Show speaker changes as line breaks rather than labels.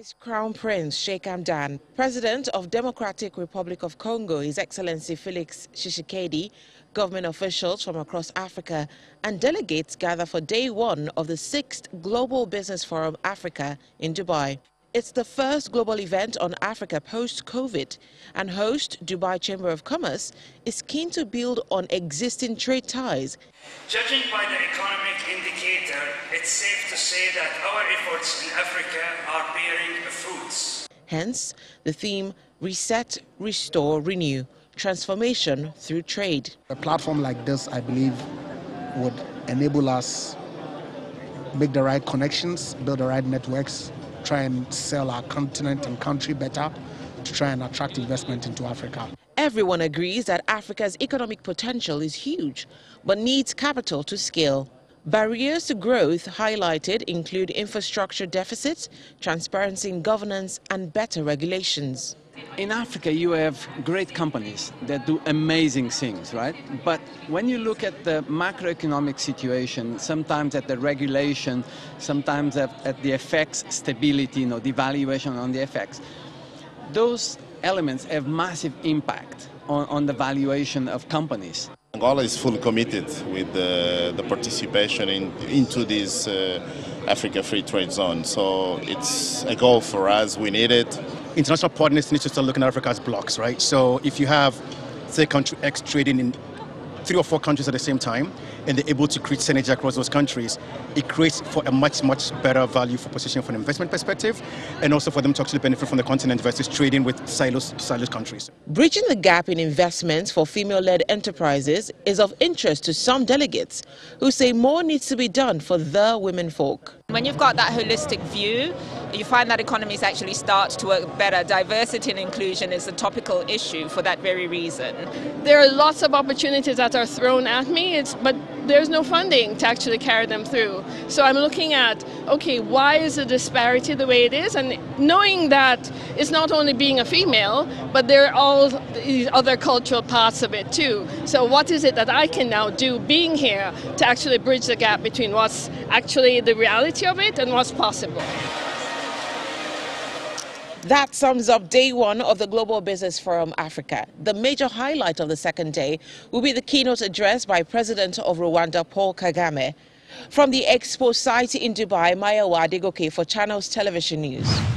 His Crown Prince Sheikh Hamdan, President of Democratic Republic of Congo, His Excellency Felix Tshisekedi, government officials from across Africa and delegates gather for day one of the 6th Global Business Forum Africa in Dubai. It's the first global event on Africa post-COVID, and host Dubai Chamber of Commerce is keen to build on existing trade ties.
Judging by the economic indicator, it's safe to say that our efforts in Africa are bearing fruits.
Hence, the theme Reset, Restore, Renew, Transformation through Trade.
A platform like this, I believe, would enable us make the right connections, build the right networks, try and sell our continent and country better to try and attract investment into Africa.
Everyone agrees that Africa's economic potential is huge, but needs capital to scale. Barriers to growth highlighted include infrastructure deficits, transparency in governance, and better regulations.
In Africa, you have great companies that do amazing things, right? But when you look at the macroeconomic situation, sometimes at the regulation, sometimes at the FX stability, the valuation on the FX, those elements have massive impact on the valuation of companies.
Angola is fully committed with the participation into this Africa Free Trade Zone. So it's a goal for us. We need it.
International partners need to start looking at Africa as blocks, right? So if you have, say, country X trading in 3 or 4 countries at the same time, and they're able to create synergy across those countries, it creates for a much better value for position from an investment perspective, and also for them to actually benefit from the continent versus trading with silos countries.
Bridging the gap in investments for female-led enterprises is of interest to some delegates who say more needs to be done for the women folk.
When you've got that holistic view, you find that economies actually start to work better. Diversity and inclusion is a topical issue for that very reason.
There are lots of opportunities that are thrown at me, but there's no funding to actually carry them through. So I'm looking at, okay, why is the disparity the way it is? And knowing that it's not only being a female, but there are all these other cultural parts of it too. So what is it that I can now do being here to actually bridge the gap between what's actually the reality of it and what's possible?
That sums up day one of the Global Business Forum Africa. The major highlight of the second day will be the keynote address by President of Rwanda, Paul Kagame. From the Expo site in Dubai, Maya Wadegoke for Channels Television News.